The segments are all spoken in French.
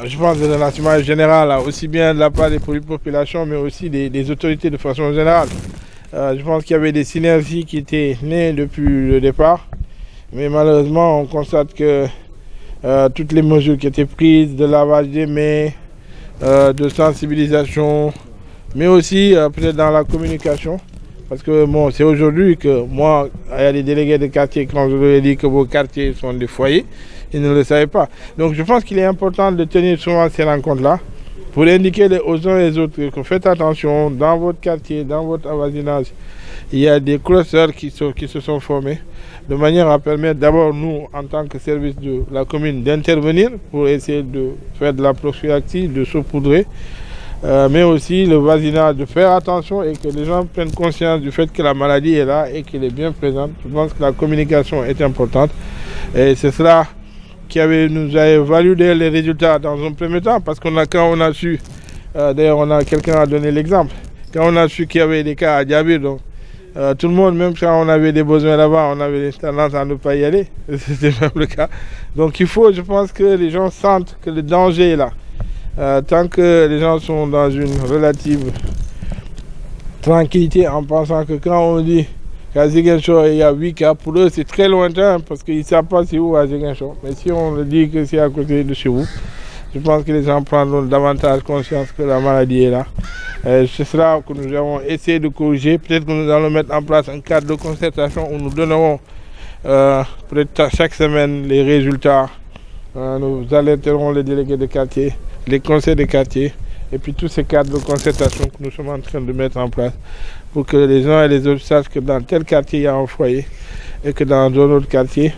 Je pense que le renseignement général, aussi bien de la part des populations, mais aussi des autorités de façon générale. Je pense qu'il y avait des synergies qui étaient nées depuis le départ, mais malheureusement, on constate que toutes les mesures qui étaient prises, de lavage des mains, de sensibilisation, mais aussi peut-être dans la communication, parce que bon, c'est aujourd'hui que moi, il y a des délégués de quartier, quand je leur ai dit que vos quartiers sont des foyers, ils ne le savaient pas. Donc je pense qu'il est important de tenir souvent ces rencontres-là pour indiquer aux uns et aux autres que faites attention, dans votre quartier, dans votre voisinage, il y a des clusters qui se sont formés, de manière à permettre d'abord nous, en tant que service de la commune, d'intervenir pour essayer de faire de la prophylaxie, de saupoudrer, mais aussi le voisinage, de faire attention et que les gens prennent conscience du fait que la maladie est là et qu'elle est bien présente. Je pense que la communication est importante et c'est cela qui nous a validé les résultats dans un premier temps, parce quand on a su, d'ailleurs quelqu'un a donné l'exemple, quand on a su qu'il y avait des cas à Diabir, donc tout le monde, même quand on avait des besoins là-bas, on avait tendance à ne pas y aller, c'était même le cas. Donc il faut, je pense, que les gens sentent que le danger est là. Tant que les gens sont dans une relative tranquillité en pensant que quand on dit qu'à Ziguinchor il y a 8 cas, pour eux c'est très lointain parce qu'ils ne savent pas c'est où à Ziguinchor. Mais si on le dit que c'est à côté de chez vous, je pense que les gens prendront davantage conscience que la maladie est là. C'est cela que nous avons essayé de corriger. Peut-être que nous allons mettre en place un cadre de concertation où nous donnerons peut-être chaque semaine les résultats. Nous alerterons les délégués de quartier, les conseils de quartier, et puis tous ces cadres de concertation que nous sommes en train de mettre en place pour que les uns et les autres sachent que dans tel quartier il y a un foyer et que dans un autre quartier,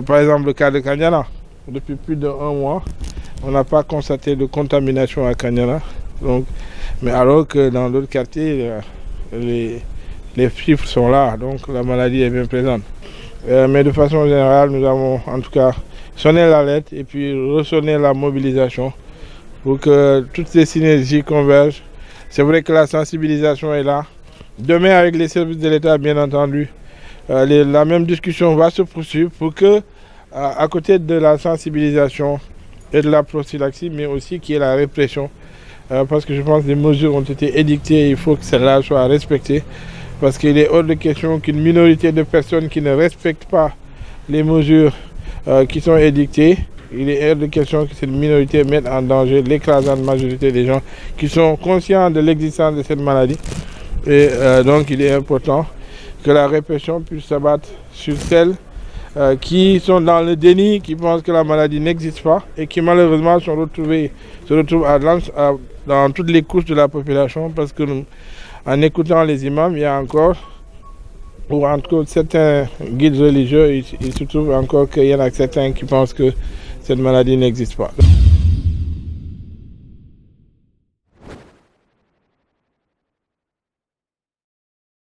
par exemple le cas de Kanyana, depuis plus d'1 mois, on n'a pas constaté de contamination à Kanyana. Donc, mais alors que dans d'autres quartiers, les chiffres sont là, donc la maladie est bien présente. Mais de façon générale, nous avons en tout cas sonné l'alerte et puis ressonné la mobilisation pour que toutes ces synergies convergent. C'est vrai que la sensibilisation est là. Demain, avec les services de l'État, bien entendu, la même discussion va se poursuivre pour que, à côté de la sensibilisation et de la prophylaxie, mais aussi qu'il y ait la répression. Parce que je pense que des mesures ont été édictées et il faut que celles-là soient respectées. Parce qu'il est hors de question qu'une minorité de personnes qui ne respectent pas les mesures qui sont édictées, il est hors de question que cette minorité mette en danger l'écrasante majorité des gens qui sont conscients de l'existence de cette maladie. Et donc il est important que la répression puisse s'abattre sur celles qui sont dans le déni, qui pensent que la maladie n'existe pas et qui malheureusement se retrouvent dans toutes les couches de la population, parce que en écoutant les imams, il y a encore, ou entre certains guides religieux, il se trouve encore qu'il y en a certains qui pensent que cette maladie n'existe pas.